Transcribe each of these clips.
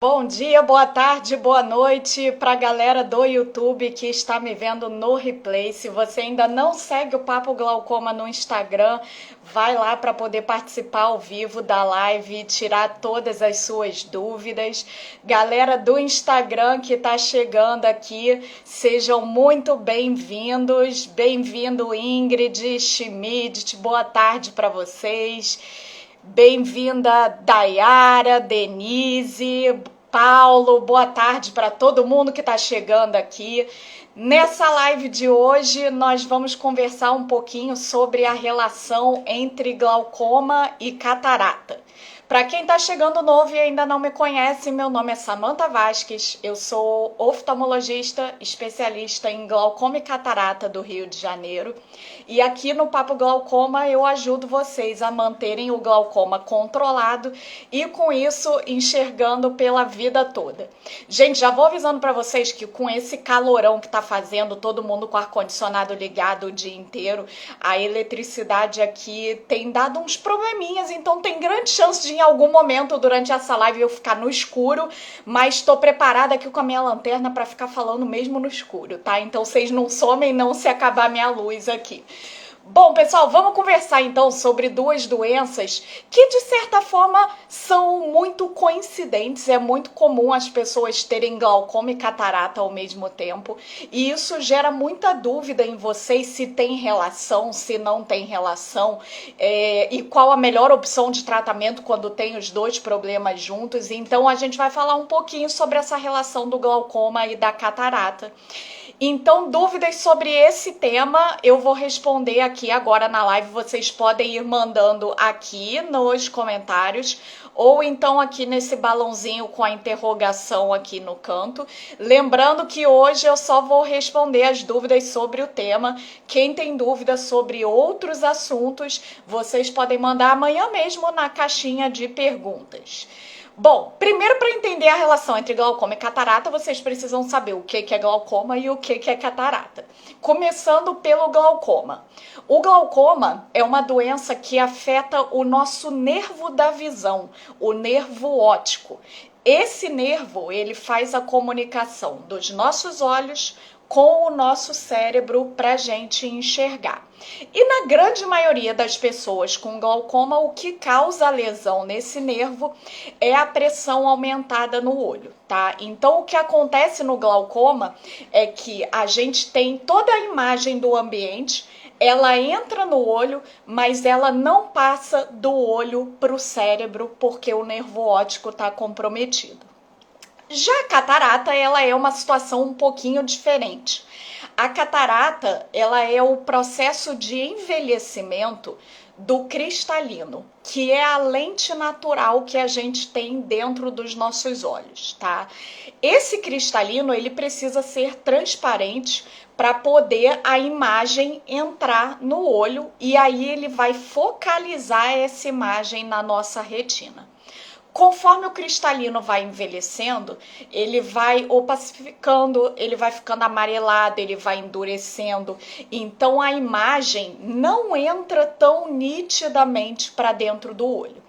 Bom dia, boa tarde, boa noite para a galera do YouTube que está me vendo no replay. Se você ainda não segue o Papo Glaucoma no Instagram, vai lá para poder participar ao vivo da live e tirar todas as suas dúvidas. Galera do Instagram que está chegando aqui, sejam muito bem-vindos. Bem-vindo Ingrid, Schmidt, boa tarde para vocês. Bem-vinda Dayara, Denise, Paulo, boa tarde para todo mundo que está chegando aqui. Nessa live de hoje, nós vamos conversar um pouquinho sobre a relação entre glaucoma e catarata. Para quem está chegando novo e ainda não me conhece, meu nome é Samantha Vasques, eu sou oftalmologista, especialista em glaucoma e catarata do Rio de Janeiro. E aqui no Papo Glaucoma eu ajudo vocês a manterem o glaucoma controlado e com isso enxergando pela vida toda. Gente, já vou avisando para vocês que com esse calorão que tá fazendo, todo mundo com ar-condicionado ligado o dia inteiro, a eletricidade aqui tem dado uns probleminhas, então tem grande chance de em algum momento durante essa live eu ficar no escuro, mas estou preparada aqui com a minha lanterna para ficar falando mesmo no escuro, tá? Então vocês não somem não se acabar minha luz aqui. Bom, pessoal, vamos conversar então sobre duas doenças que, de certa forma, são muito coincidentes. É muito comum as pessoas terem glaucoma e catarata ao mesmo tempo. E isso gera muita dúvida em vocês se tem relação, se não tem relação, e qual a melhor opção de tratamento quando tem os dois problemas juntos. Então, a gente vai falar um pouquinho sobre essa relação do glaucoma e da catarata. Então, dúvidas sobre esse tema eu vou responder aqui agora na live. Vocês podem ir mandando aqui nos comentários ou então aqui nesse balãozinho com a interrogação aqui no canto. Lembrando que hoje eu só vou responder as dúvidas sobre o tema. Quem tem dúvida sobre outros assuntos, vocês podem mandar amanhã mesmo na caixinha de perguntas. Bom, primeiro para entender a relação entre glaucoma e catarata, vocês precisam saber o que é glaucoma e o que é catarata. Começando pelo glaucoma. O glaucoma é uma doença que afeta o nosso nervo da visão, o nervo óptico. Esse nervo, ele faz a comunicação dos nossos olhos com o nosso cérebro para a gente enxergar. E na grande maioria das pessoas com glaucoma, o que causa a lesão nesse nervo é a pressão aumentada no olho, tá? Então, o que acontece no glaucoma é que a gente tem toda a imagem do ambiente, ela entra no olho, mas ela não passa do olho para o cérebro porque o nervo óptico está comprometido. Já a catarata, ela é uma situação um pouquinho diferente. A catarata, ela é o processo de envelhecimento do cristalino, que é a lente natural que a gente tem dentro dos nossos olhos, tá? Esse cristalino, ele precisa ser transparente para poder a imagem entrar no olho e aí ele vai focalizar essa imagem na nossa retina. Conforme o cristalino vai envelhecendo, ele vai opacificando, ele vai ficando amarelado, ele vai endurecendo. Então a imagem não entra tão nitidamente para dentro do olho.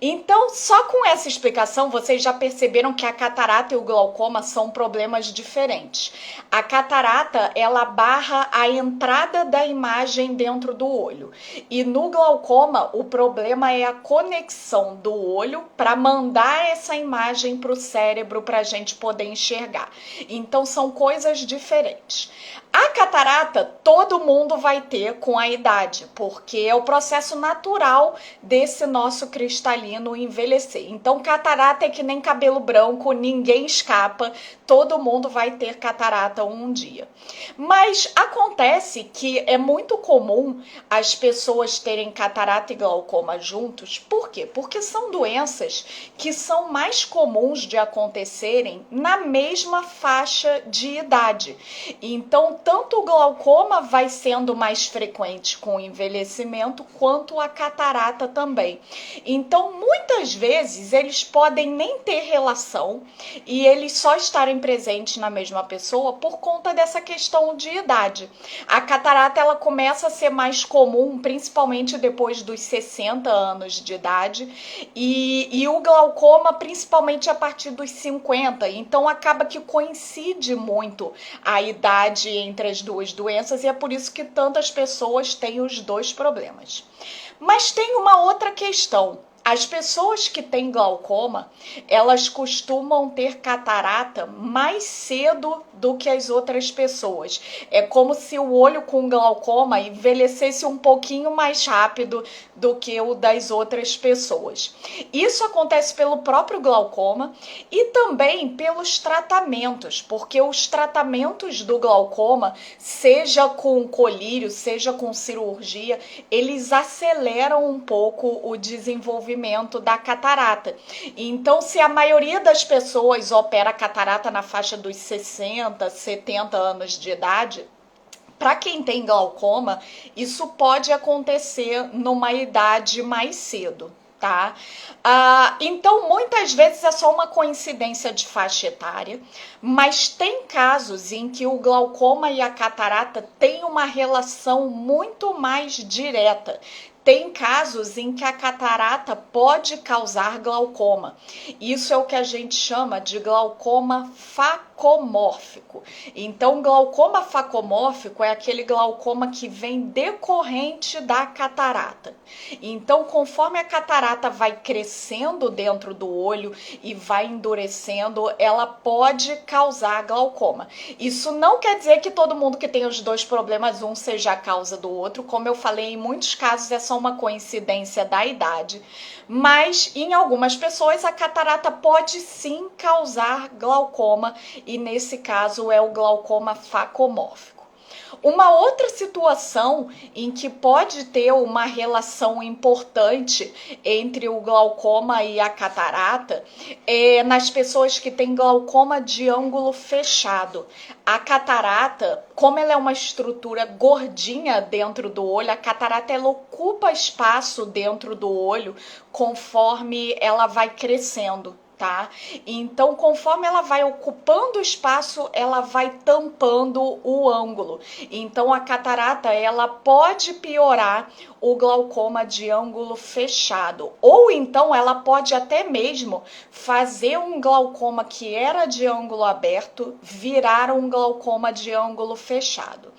Então, só com essa explicação, vocês já perceberam que a catarata e o glaucoma são problemas diferentes. A catarata, ela barra a entrada da imagem dentro do olho. E no glaucoma, o problema é a conexão do olho para mandar essa imagem para o cérebro para a gente poder enxergar. Então, são coisas diferentes. A catarata, todo mundo vai ter com a idade, porque é o processo natural desse nosso cristalino envelhecer. Então, catarata é que nem cabelo branco, ninguém escapa, todo mundo vai ter catarata um dia. Mas acontece que é muito comum as pessoas terem catarata e glaucoma juntos. Por quê? Porque são doenças que são mais comuns de acontecerem na mesma faixa de idade. Então, tanto o glaucoma vai sendo mais frequente com o envelhecimento, quanto a catarata também. Então, muitas vezes, eles podem nem ter relação e eles só estarem presentes na mesma pessoa por conta dessa questão de idade. A catarata, ela começa a ser mais comum, principalmente depois dos 60 anos de idade, e o glaucoma, principalmente a partir dos 50. Então, acaba que coincide muito a idade entre as duas doenças e é por isso que tantas pessoas têm os dois problemas. Mas tem uma outra questão. As pessoas que têm glaucoma, elas costumam ter catarata mais cedo do que as outras pessoas. É como se o olho com glaucoma envelhecesse um pouquinho mais rápido do que o das outras pessoas. Isso acontece pelo próprio glaucoma e também pelos tratamentos, porque os tratamentos do glaucoma, seja com colírio, seja com cirurgia, eles aceleram um pouco o desenvolvimento da catarata. Então, se a maioria das pessoas opera a catarata na faixa dos 60, 70 anos de idade, para quem tem glaucoma, isso pode acontecer numa idade mais cedo. Tá? Então, muitas vezes é só uma coincidência de faixa etária, mas tem casos em que o glaucoma e a catarata têm uma relação muito mais direta. Tem casos em que a catarata pode causar glaucoma. Isso é o que a gente chama de glaucoma facomórfico. Então, glaucoma facomórfico é aquele glaucoma que vem decorrente da catarata. Então, conforme a catarata vai crescendo dentro do olho e vai endurecendo, ela pode causar glaucoma. Isso não quer dizer que todo mundo que tem os dois problemas, um seja a causa do outro. Como eu falei, em muitos casos é só uma coincidência da idade, mas em algumas pessoas a catarata pode sim causar glaucoma e nesse caso é o glaucoma facomórfico. Uma outra situação em que pode ter uma relação importante entre o glaucoma e a catarata é nas pessoas que têm glaucoma de ângulo fechado. A catarata, como ela é uma estrutura gordinha dentro do olho, a catarata ela ocupa espaço dentro do olho conforme ela vai crescendo. Tá? Então, conforme ela vai ocupando espaço, ela vai tampando o ângulo. Então, a catarata, ela pode piorar o glaucoma de ângulo fechado. Ou então, ela pode até mesmo fazer um glaucoma que era de ângulo aberto virar um glaucoma de ângulo fechado.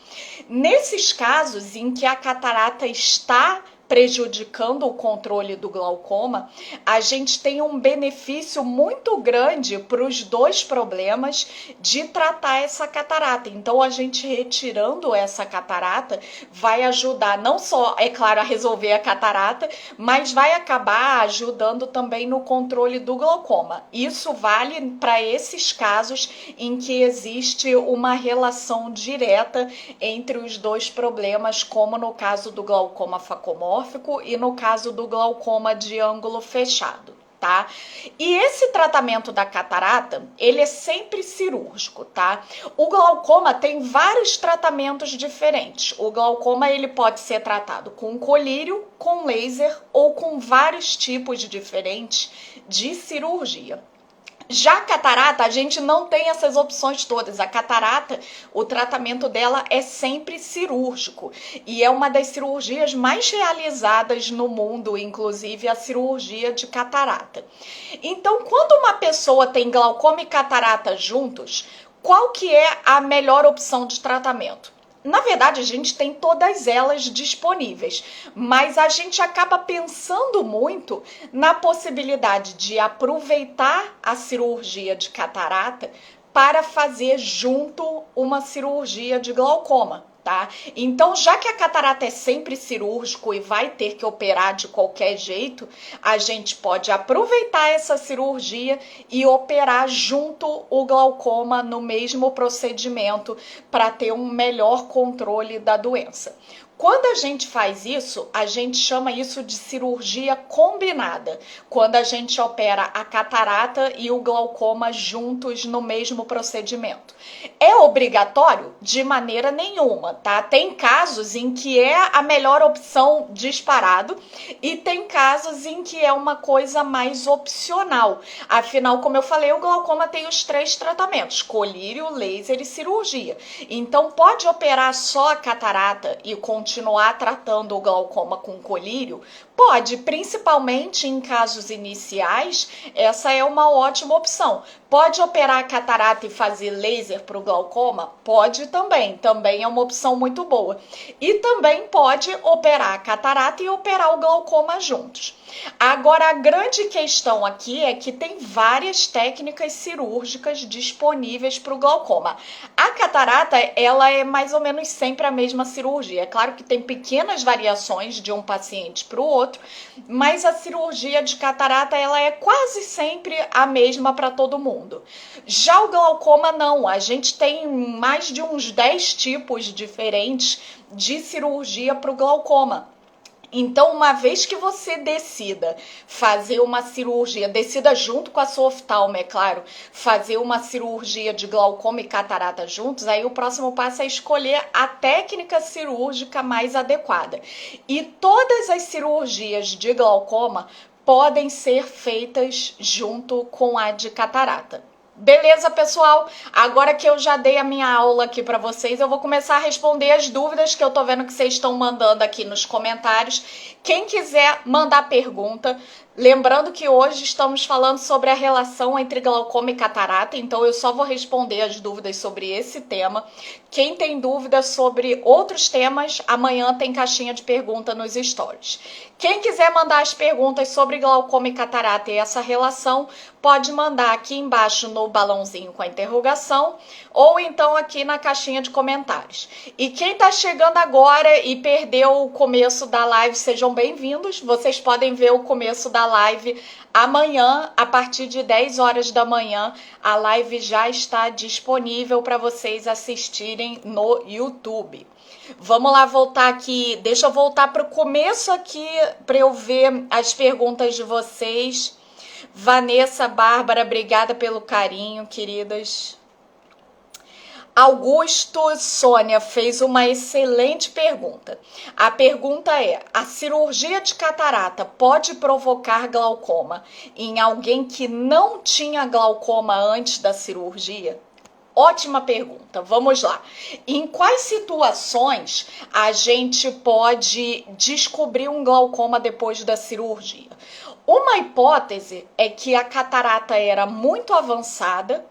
Nesses casos em que a catarata está prejudicando o controle do glaucoma, a gente tem um benefício muito grande para os dois problemas de tratar essa catarata. Então, a gente retirando essa catarata vai ajudar não só, é claro, a resolver a catarata, mas vai acabar ajudando também no controle do glaucoma. Isso vale para esses casos em que existe uma relação direta entre os dois problemas, como no caso do glaucoma facomórfico e no caso do glaucoma de ângulo fechado, tá? E esse tratamento da catarata, ele é sempre cirúrgico, tá? O glaucoma tem vários tratamentos diferentes. O glaucoma, ele pode ser tratado com colírio, com laser ou com vários tipos diferentes de cirurgia. Já a catarata, a gente não tem essas opções todas. A catarata, o tratamento dela é sempre cirúrgico. E é uma das cirurgias mais realizadas no mundo, inclusive a cirurgia de catarata. Então, quando uma pessoa tem glaucoma e catarata juntos, qual que é a melhor opção de tratamento? Na verdade, a gente tem todas elas disponíveis, mas a gente acaba pensando muito na possibilidade de aproveitar a cirurgia de catarata para fazer junto uma cirurgia de glaucoma, tá? Então, já que a catarata é sempre cirúrgico e vai ter que operar de qualquer jeito, a gente pode aproveitar essa cirurgia e operar junto o glaucoma no mesmo procedimento para ter um melhor controle da doença. Quando a gente faz isso, a gente chama isso de cirurgia combinada, quando a gente opera a catarata e o glaucoma juntos no mesmo procedimento. É obrigatório? De maneira nenhuma, tá? Tem casos em que é a melhor opção disparado e tem casos em que é uma coisa mais opcional. Afinal, como eu falei, o glaucoma tem os 3 tratamentos: colírio, laser e cirurgia. Então, pode operar só a catarata e continuar tratando o glaucoma com colírio? Pode, principalmente em casos iniciais, essa é uma ótima opção. Pode operar a catarata e fazer laser para o glaucoma? Pode também, também é uma opção muito boa. E também pode operar a catarata e operar o glaucoma juntos. Agora, a grande questão aqui é que tem várias técnicas cirúrgicas disponíveis para o glaucoma. A catarata, ela é mais ou menos sempre a mesma cirurgia. É claro que tem pequenas variações de um paciente para o outro, mas a cirurgia de catarata, ela é quase sempre a mesma para todo mundo. Já o glaucoma não, a gente tem mais de uns 10 tipos diferentes de cirurgia para o glaucoma. Então, uma vez que você decida fazer uma cirurgia, decida junto com a sua oftalmo, é claro, fazer uma cirurgia de glaucoma e catarata juntos, aí o próximo passo é escolher a técnica cirúrgica mais adequada. E todas as cirurgias de glaucoma podem ser feitas junto com a de catarata. Beleza, pessoal? Agora que eu já dei a minha aula aqui para vocês, eu vou começar a responder as dúvidas que eu tô vendo que vocês estão mandando aqui nos comentários. Quem quiser mandar pergunta, lembrando que hoje estamos falando sobre a relação entre glaucoma e catarata, então eu só vou responder as dúvidas sobre esse tema. Quem tem dúvidas sobre outros temas, amanhã tem caixinha de pergunta nos stories. Quem quiser mandar as perguntas sobre glaucoma e catarata e essa relação, pode mandar aqui embaixo no balãozinho com a interrogação ou então aqui na caixinha de comentários. E quem está chegando agora e perdeu o começo da live, sejam bem-vindos. Vocês podem ver o começo da live amanhã, a partir de 10 horas da manhã. A live já está disponível para vocês assistirem no YouTube. Vamos lá voltar aqui, deixa eu voltar para o começo aqui para eu ver as perguntas de vocês. Vanessa, Bárbara, obrigada pelo carinho, queridas. Augusto Sônia fez uma excelente pergunta. A pergunta é: a cirurgia de catarata pode provocar glaucoma em alguém que não tinha glaucoma antes da cirurgia? Ótima pergunta, vamos lá. Em quais situações a gente pode descobrir um glaucoma depois da cirurgia? Uma hipótese é que a catarata era muito avançada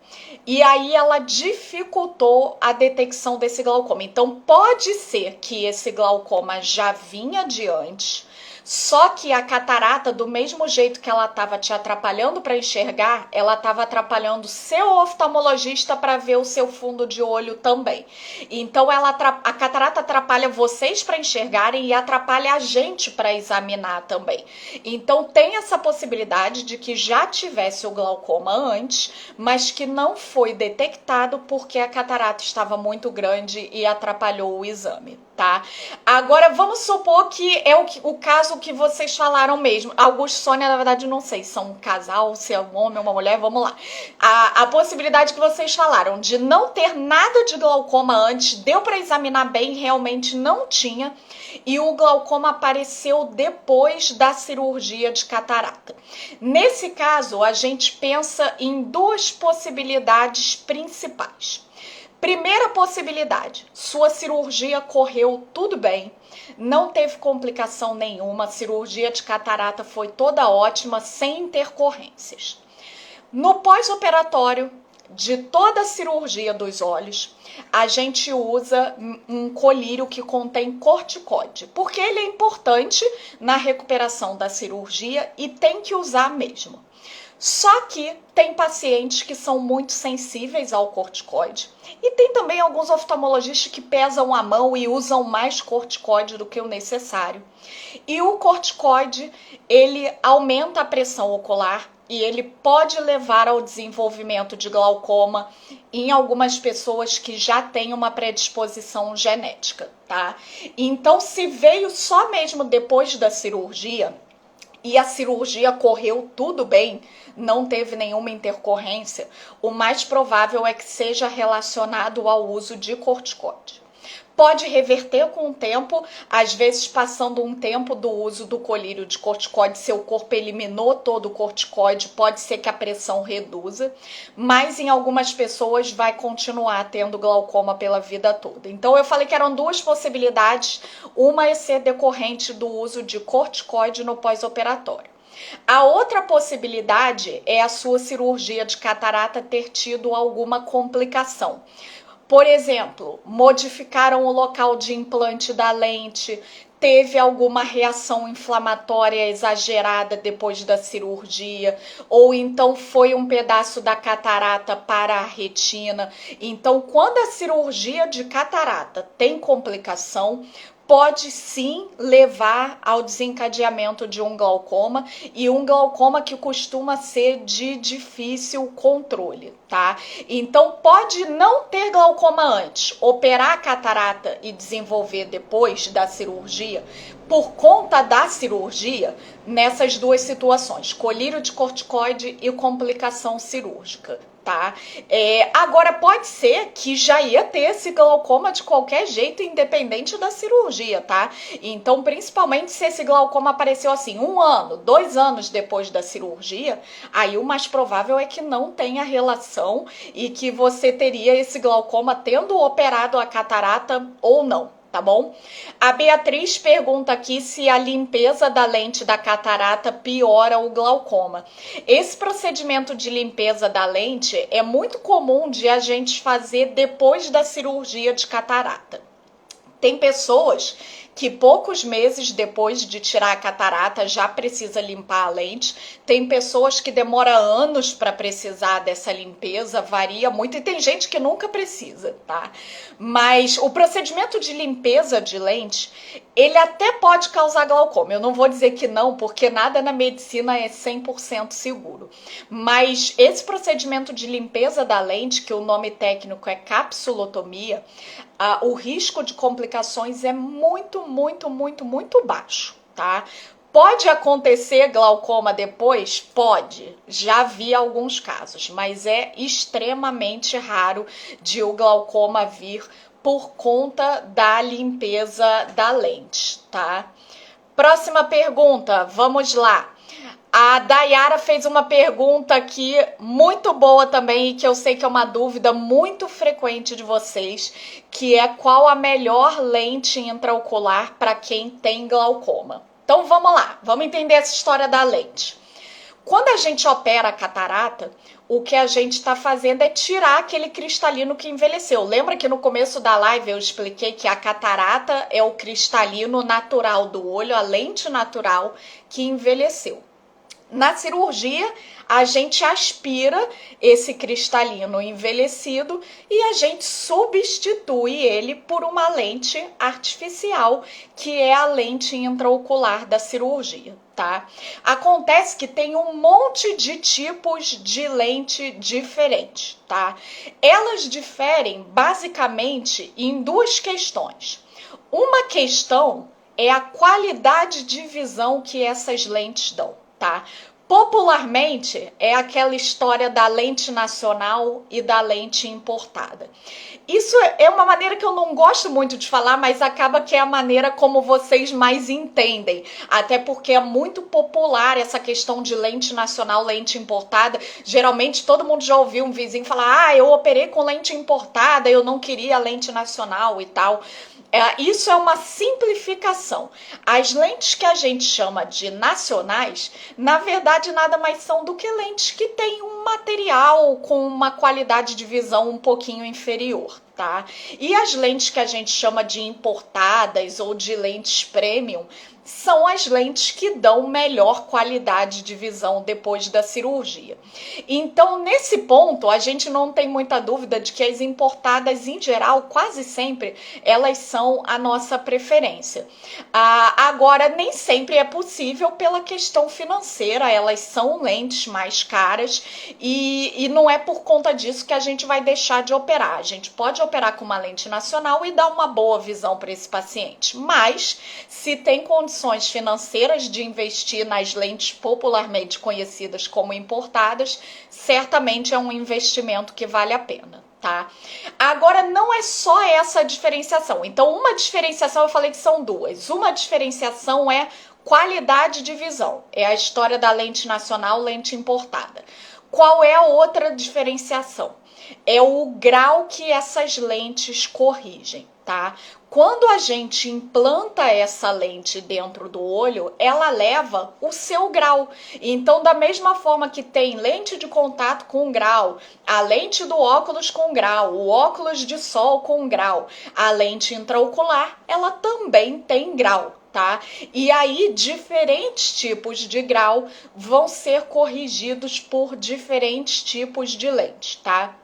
e aí ela dificultou a detecção desse glaucoma. Então, pode ser que esse glaucoma já vinha de antes, só que a catarata, do mesmo jeito que ela estava te atrapalhando para enxergar, ela estava atrapalhando seu oftalmologista para ver o seu fundo de olho também. Então, a catarata atrapalha vocês para enxergarem e atrapalha a gente para examinar também. Então, tem essa possibilidade de que já tivesse o glaucoma antes, mas que não foi detectado porque a catarata estava muito grande e atrapalhou o exame, tá? Agora, vamos supor que é o caso que vocês falaram mesmo. Augusto e Sônia, na verdade, não sei se são um casal, se é um homem ou uma mulher, vamos lá. A possibilidade que vocês falaram de não ter nada de glaucoma antes, deu para examinar bem, realmente não tinha, e o glaucoma apareceu depois da cirurgia de catarata. Nesse caso, a gente pensa em duas possibilidades principais. Primeira possibilidade: sua cirurgia correu tudo bem, não teve complicação nenhuma, a cirurgia de catarata foi toda ótima, sem intercorrências. No pós-operatório de toda a cirurgia dos olhos, a gente usa um colírio que contém corticoide, porque ele é importante na recuperação da cirurgia e tem que usar mesmo. Só que tem pacientes que são muito sensíveis ao corticoide e tem também alguns oftalmologistas que pesam a mão e usam mais corticoide do que o necessário. E o corticoide, ele aumenta a pressão ocular e ele pode levar ao desenvolvimento de glaucoma em algumas pessoas que já têm uma predisposição genética, tá? Então, se veio só mesmo depois da cirurgia, e a cirurgia correu tudo bem, não teve nenhuma intercorrência, o mais provável é que seja relacionado ao uso de corticoide. Pode reverter com o tempo, às vezes passando um tempo do uso do colírio de corticoide, seu corpo eliminou todo o corticoide, pode ser que a pressão reduza, mas em algumas pessoas vai continuar tendo glaucoma pela vida toda. Então eu falei que eram duas possibilidades, uma é ser decorrente do uso de corticoide no pós-operatório. A outra possibilidade é a sua cirurgia de catarata ter tido alguma complicação. Por exemplo, modificaram o local de implante da lente, teve alguma reação inflamatória exagerada depois da cirurgia, ou então foi um pedaço da catarata para a retina. Então, quando a cirurgia de catarata tem complicação, pode sim levar ao desencadeamento de um glaucoma, e um glaucoma que costuma ser de difícil controle, tá? Então pode não ter glaucoma antes, operar a catarata e desenvolver depois da cirurgia, por conta da cirurgia, nessas duas situações, colírio de corticoide e complicação cirúrgica. Tá? Agora pode ser que já ia ter esse glaucoma de qualquer jeito, independente da cirurgia, tá? Então, principalmente se esse glaucoma apareceu assim 1 ano, 2 anos depois da cirurgia, aí o mais provável é que não tenha relação e que você teria esse glaucoma tendo operado a catarata ou não. Tá bom? A Beatriz pergunta aqui se a limpeza da lente da catarata piora o glaucoma. Esse procedimento de limpeza da lente é muito comum de a gente fazer depois da cirurgia de catarata. Tem pessoas que poucos meses depois de tirar a catarata já precisa limpar a lente. Tem pessoas que demora anos para precisar dessa limpeza, varia muito, e tem gente que nunca precisa, tá? Mas o procedimento de limpeza de lente, ele até pode causar glaucoma. Eu não vou dizer que não, porque nada na medicina é 100% seguro. Mas esse procedimento de limpeza da lente, que o nome técnico é capsulotomia, o risco de complicações é muito baixo, tá? Pode acontecer glaucoma depois? Pode. Já vi alguns casos, mas é extremamente raro de o glaucoma vir por conta da limpeza da lente, tá? Próxima pergunta, vamos lá. A Dayara fez uma pergunta aqui muito boa também, e que eu sei que é uma dúvida muito frequente de vocês, que é qual a melhor lente intraocular para quem tem glaucoma. Então vamos lá, vamos entender essa história da lente. Quando a gente opera a catarata, o que a gente está fazendo é tirar aquele cristalino que envelheceu. Lembra que no começo da live eu expliquei que a catarata é o cristalino natural do olho, a lente natural que envelheceu. Na cirurgia, a gente aspira esse cristalino envelhecido e a gente substitui ele por uma lente artificial, que é a lente intraocular da cirurgia, tá? Acontece que tem um monte de tipos de lente diferentes, tá? Elas diferem basicamente em duas questões. Uma questão é a qualidade de visão que essas lentes dão. Tá? Popularmente é aquela história da lente nacional e da lente importada. Isso é uma maneira que eu não gosto muito de falar, mas acaba que é a maneira como vocês mais entendem. Até porque é muito popular essa questão de lente nacional, lente importada. Geralmente todo mundo já ouviu um vizinho falar: eu operei com lente importada, eu não queria lente nacional e tal. Isso é uma simplificação. As lentes que a gente chama de nacionais, na verdade, nada mais são do que lentes que têm um material com uma qualidade de visão um pouquinho inferior, tá? E as lentes que a gente chama de importadas ou de lentes premium são as lentes que dão melhor qualidade de visão depois da cirurgia. Então, nesse ponto, a gente não tem muita dúvida de que as importadas, em geral, quase sempre, elas são a nossa preferência. Agora, nem sempre é possível pela questão financeira, elas são lentes mais caras e não é por conta disso que a gente vai deixar de operar. A gente pode operar com uma lente nacional e dar uma boa visão para esse paciente, mas se tem condições financeiras de investir nas lentes popularmente conhecidas como importadas, certamente é um investimento que vale a pena, tá? Agora, não é só essa diferenciação. Então, uma diferenciação, eu falei que são duas. Uma diferenciação é qualidade de visão. É a história da lente nacional, lente importada. Qual é a outra diferenciação? É o grau que essas lentes corrigem, tá? Quando a gente implanta essa lente dentro do olho, ela leva o seu grau. Então, da mesma forma que tem lente de contato com grau, a lente do óculos com grau, o óculos de sol com grau, a lente intraocular, ela também tem grau, tá? E aí, diferentes tipos de grau vão ser corrigidos por diferentes tipos de lente, tá?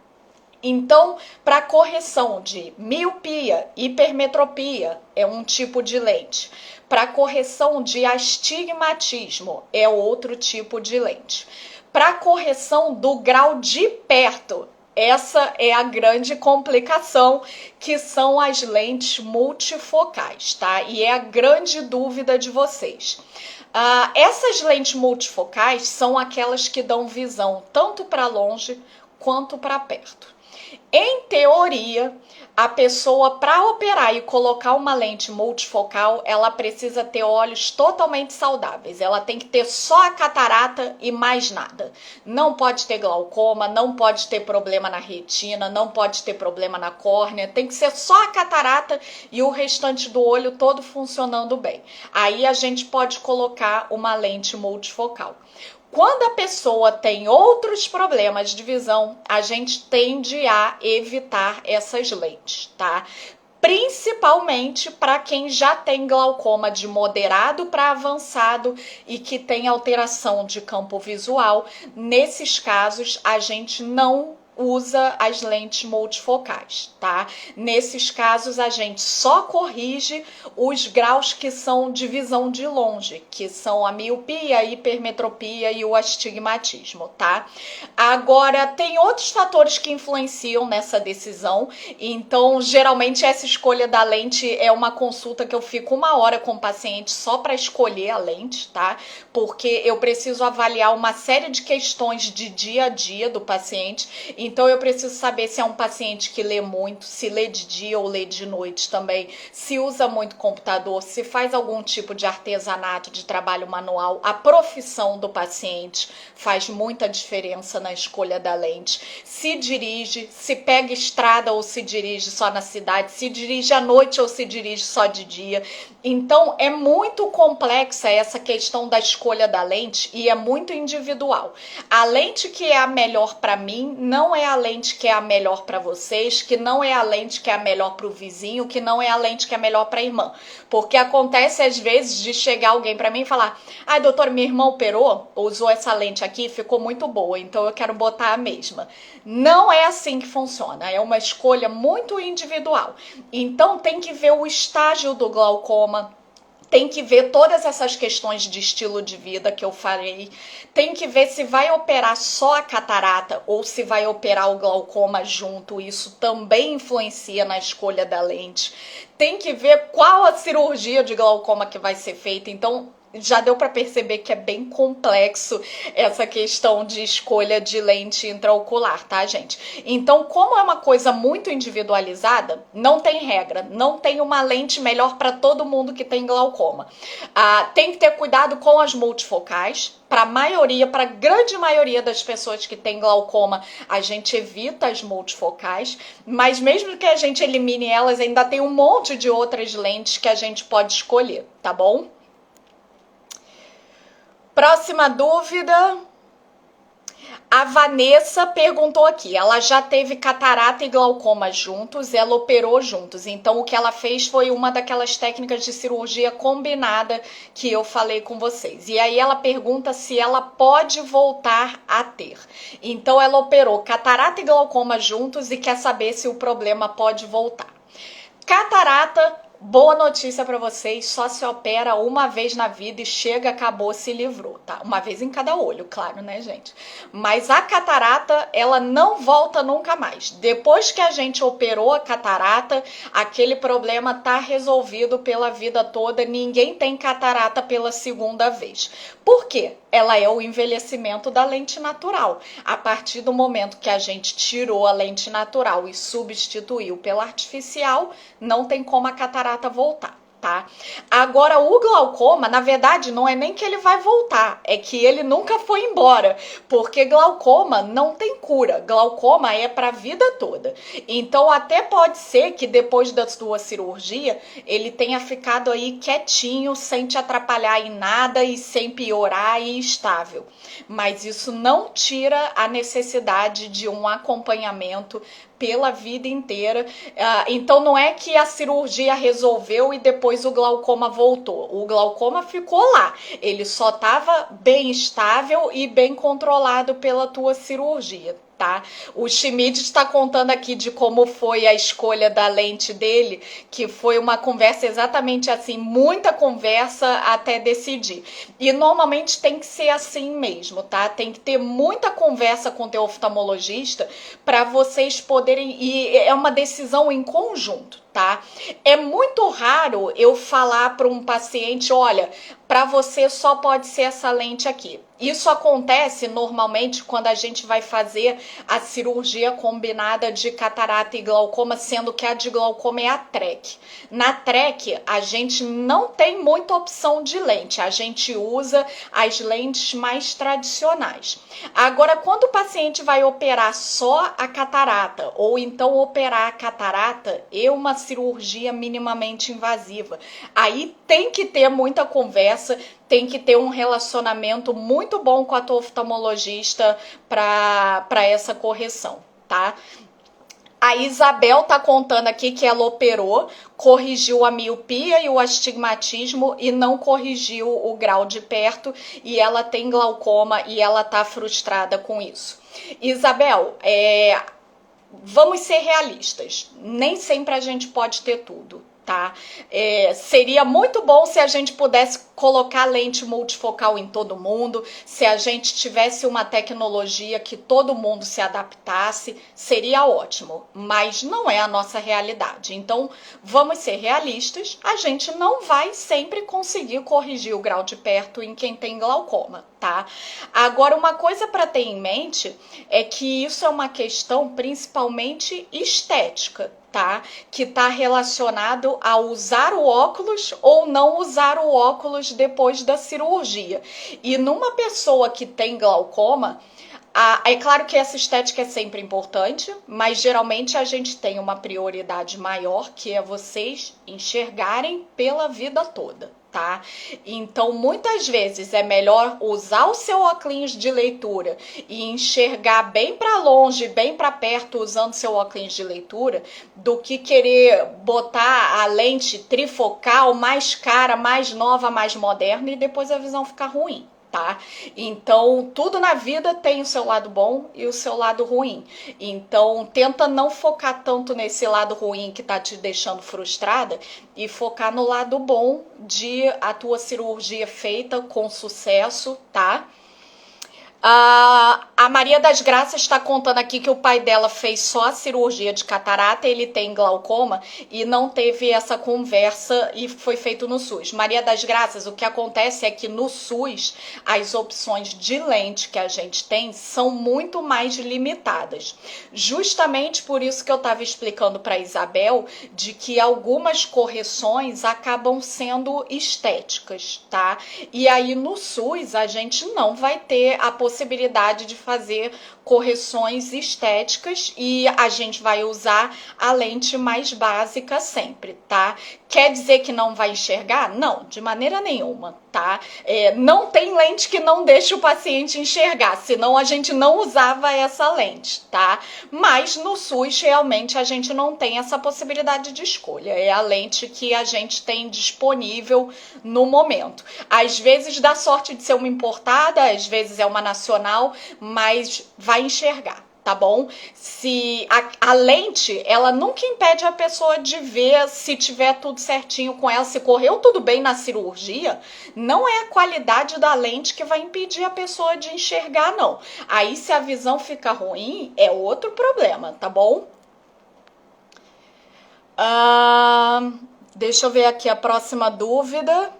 Então, para correção de miopia, hipermetropia, é um tipo de lente. Para correção de astigmatismo, é outro tipo de lente. Para correção do grau de perto, essa é a grande complicação, que são as lentes multifocais, tá? E é a grande dúvida de vocês. Essas lentes multifocais são aquelas que dão visão tanto para longe quanto para perto. Em teoria, a pessoa, para operar e colocar uma lente multifocal, ela precisa ter olhos totalmente saudáveis. Ela tem que ter só a catarata e mais nada. Não pode ter glaucoma, não pode ter problema na retina, não pode ter problema na córnea. Tem que ser só a catarata e o restante do olho todo funcionando bem. Aí a gente pode colocar uma lente multifocal. Quando a pessoa tem outros problemas de visão, a gente tende a evitar essas lentes, tá? Principalmente para quem já tem glaucoma de moderado para avançado e que tem alteração de campo visual. Nesses casos, a gente não usa as lentes multifocais, tá? Nesses casos, a gente só corrige os graus que são de visão de longe, que são a miopia, a hipermetropia e o astigmatismo, tá? Agora, tem outros fatores que influenciam nessa decisão, então, geralmente, essa escolha da lente é uma consulta que eu fico 1 hora com o paciente só para escolher a lente, tá? Porque eu preciso avaliar uma série de questões de dia a dia do paciente. Então, eu preciso saber se é um paciente que lê muito, se lê de dia ou lê de noite também, se usa muito computador, se faz algum tipo de artesanato, de trabalho manual. A profissão do paciente faz muita diferença na escolha da lente. Se dirige, se pega estrada ou se dirige só na cidade, se dirige à noite ou se dirige só de dia. Então, é muito complexa essa questão da escolha da lente e é muito individual. A lente que é a melhor para mim não é a lente que é a melhor para vocês, que não é a lente que é a melhor para o vizinho, que não é a lente que é a melhor para a irmã. Porque acontece às vezes de chegar alguém para mim e falar: "Ai, doutor, minha irmã operou, usou essa lente aqui e ficou muito boa, então eu quero botar a mesma." Não é assim que funciona, é uma escolha muito individual. Então tem que ver o estágio do glaucoma, tem que ver todas essas questões de estilo de vida que eu falei. Tem que ver se vai operar só a catarata ou se vai operar o glaucoma junto. Isso também influencia na escolha da lente. Tem que ver qual a cirurgia de glaucoma que vai ser feita. Então, já deu para perceber que é bem complexo essa questão de escolha de lente intraocular, tá, gente? Então, como é uma coisa muito individualizada, não tem regra, não tem uma lente melhor para todo mundo que tem glaucoma. Tem que ter cuidado com as multifocais. Para a maioria, para a grande maioria das pessoas que tem glaucoma, a gente evita as multifocais, mas mesmo que a gente elimine elas, ainda tem um monte de outras lentes que a gente pode escolher, tá bom? Próxima dúvida. A Vanessa perguntou aqui, ela já teve catarata e glaucoma juntos, ela operou juntos, então o que ela fez foi uma daquelas técnicas de cirurgia combinada que eu falei com vocês. E aí ela pergunta se ela pode voltar a ter. Então ela operou catarata e glaucoma juntos e quer saber se o problema pode voltar. Catarata, boa notícia para vocês, só se opera uma vez na vida e chega, acabou, se livrou, tá? Uma vez em cada olho, claro, né, gente? Mas a catarata, ela não volta nunca mais. Depois que a gente operou a catarata, aquele problema tá resolvido pela vida toda, ninguém tem catarata pela segunda vez. Por quê? Ela é o envelhecimento da lente natural. A partir do momento que a gente tirou a lente natural e substituiu pela artificial, não tem como a catarata voltar, tá? Agora, o glaucoma, na verdade, não é nem que ele vai voltar, é que ele nunca foi embora, porque glaucoma não tem cura, glaucoma é pra vida toda. Então, até pode ser que depois da sua cirurgia, ele tenha ficado aí quietinho, sem te atrapalhar em nada e sem piorar e estável. Mas isso não tira a necessidade de um acompanhamento pela vida inteira. Então não é que a cirurgia resolveu e depois o glaucoma voltou. O glaucoma ficou lá. Ele só estava bem estável e bem controlado pela tua cirurgia, tá? O Schmidt está contando aqui de como foi a escolha da lente dele, que foi uma conversa exatamente assim, muita conversa até decidir. E normalmente tem que ser assim mesmo, tá? Tem que ter muita conversa com o teu oftalmologista para vocês poderem, e é uma decisão em conjunto, tá? É muito raro eu falar para um paciente, olha, para você só pode ser essa lente aqui. Isso acontece normalmente quando a gente vai fazer a cirurgia combinada de catarata e glaucoma, sendo que a de glaucoma é a TREC. Na TREC, a gente não tem muita opção de lente, a gente usa as lentes mais tradicionais. Agora, quando o paciente vai operar só a catarata, ou então operar a catarata e uma cirurgia minimamente invasiva, aí tem que ter muita conversa, tem que ter um relacionamento muito bom com a tua oftalmologista para essa correção, tá? A Isabel tá contando aqui que ela operou, corrigiu a miopia e o astigmatismo e não corrigiu o grau de perto, e ela tem glaucoma e ela tá frustrada com isso. Isabel, vamos ser realistas, nem sempre a gente pode ter tudo, tá? Seria muito bom se a gente pudesse colocar lente multifocal em todo mundo, se a gente tivesse uma tecnologia que todo mundo se adaptasse, seria ótimo, mas não é a nossa realidade. Então, vamos ser realistas, a gente não vai sempre conseguir corrigir o grau de perto em quem tem glaucoma, tá? Agora, uma coisa para ter em mente é que isso é uma questão principalmente estética, tá? Que está relacionado a usar o óculos ou não usar o óculos depois da cirurgia. E numa pessoa que tem glaucoma, é claro que essa estética é sempre importante, mas geralmente a gente tem uma prioridade maior, que é vocês enxergarem pela vida toda, tá? Então, muitas vezes é melhor usar o seu óculos de leitura e enxergar bem para longe, bem para perto usando seu óculos de leitura, do que querer botar a lente trifocal mais cara, mais nova, mais moderna e depois a visão ficar ruim. Tá? Então, tudo na vida tem o seu lado bom e o seu lado ruim. Então, tenta não focar tanto nesse lado ruim que tá te deixando frustrada e focar no lado bom de a tua cirurgia feita com sucesso, tá? A Maria das Graças está contando aqui que o pai dela fez só a cirurgia de catarata, ele tem glaucoma e não teve essa conversa e foi feito no SUS. Maria das Graças, o que acontece é que no SUS as opções de lente que a gente tem são muito mais limitadas. Justamente por isso que eu estava explicando para a Isabel de que algumas correções acabam sendo estéticas, tá? E aí no SUS a gente não vai ter a possibilidade de fazer correções estéticas e a gente vai usar a lente mais básica sempre, tá? Quer dizer que não vai enxergar? Não, de maneira nenhuma, tá? Não tem lente que não deixe o paciente enxergar, senão a gente não usava essa lente, tá? Mas no SUS, realmente, a gente não tem essa possibilidade de escolha. É a lente que a gente tem disponível no momento. Às vezes dá sorte de ser uma importada, às vezes é uma nacional, mas vai enxergar. Tá bom? Se a lente, ela nunca impede a pessoa de ver se tiver tudo certinho com ela, se correu tudo bem na cirurgia, não é a qualidade da lente que vai impedir a pessoa de enxergar, não. Aí, se a visão fica ruim, é outro problema, tá bom? Deixa eu ver aqui a próxima dúvida.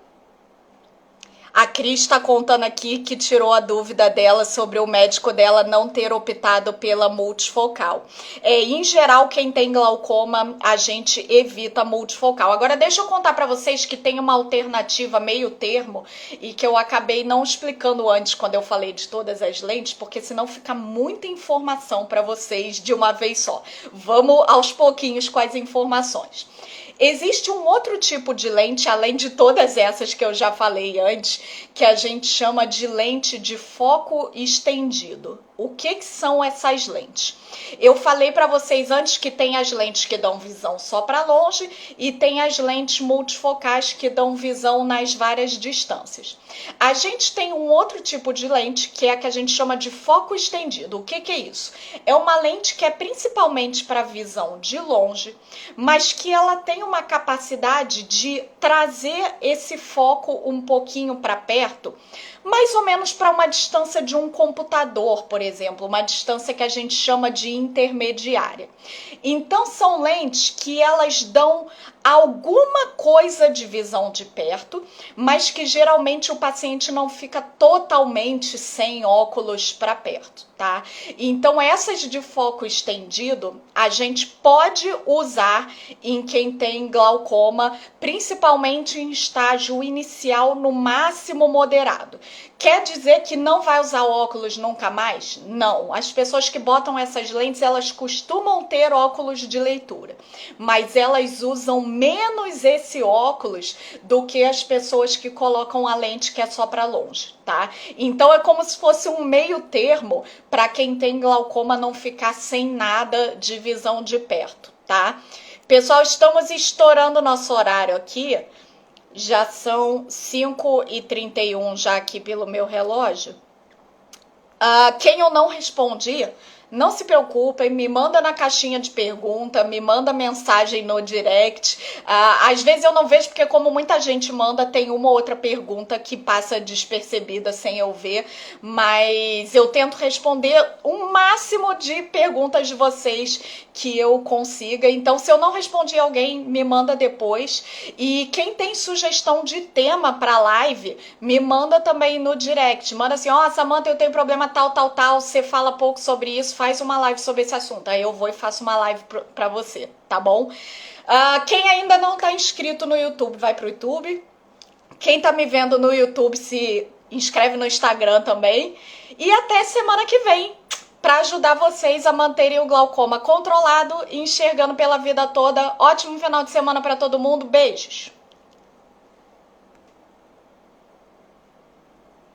A Cris está contando aqui que tirou a dúvida dela sobre o médico dela não ter optado pela multifocal. Em geral, quem tem glaucoma, a gente evita multifocal. Agora, deixa eu contar para vocês que tem uma alternativa meio termo e que eu acabei não explicando antes quando eu falei de todas as lentes, porque senão fica muita informação para vocês de uma vez só. Vamos aos pouquinhos com as informações. Existe um outro tipo de lente, além de todas essas que eu já falei antes, que a gente chama de lente de foco estendido. O que são essas lentes? Eu falei para vocês antes que tem as lentes que dão visão só para longe e tem as lentes multifocais que dão visão nas várias distâncias. A gente tem um outro tipo de lente que é a que a gente chama de foco estendido. O que é isso? É uma lente que é principalmente para visão de longe, mas que ela tem uma capacidade de trazer esse foco um pouquinho para perto, mais ou menos para uma distância de um computador, por exemplo, uma distância que a gente chama de intermediária. Então, são lentes que elas dão alguma coisa de visão de perto, mas que geralmente o paciente não fica totalmente sem óculos para perto, tá? Então, essas de foco estendido, a gente pode usar em quem tem glaucoma, principalmente em estágio inicial, no máximo moderado. Quer dizer que não vai usar óculos nunca mais? Não. As pessoas que botam essas lentes, elas costumam ter óculos de leitura, mas elas usam menos esse óculos do que as pessoas que colocam a lente que é só para longe, tá? Então é como se fosse um meio termo para quem tem glaucoma não ficar sem nada de visão de perto, tá? Pessoal, estamos estourando nosso horário aqui. Já são 5h31 já aqui pelo meu relógio. Quem eu não respondi, não se preocupem, me manda na caixinha de pergunta, me manda mensagem no direct. Às vezes eu não vejo, porque como muita gente manda, tem uma ou outra pergunta que passa despercebida sem eu ver, mas eu tento responder o máximo de perguntas de vocês que eu consiga. Então, se eu não respondi alguém, me manda depois. E quem tem sugestão de tema para live, me manda também no direct. Manda assim, Samantha, eu tenho problema tal, você fala pouco sobre isso, faz uma live sobre esse assunto. Aí eu vou e faço uma live pra você, tá bom? Quem ainda não tá inscrito no YouTube, vai pro YouTube. Quem tá me vendo no YouTube, se inscreve no Instagram também. E até semana que vem, para ajudar vocês a manterem o glaucoma controlado e enxergando pela vida toda. Ótimo final de semana para todo mundo. Beijos!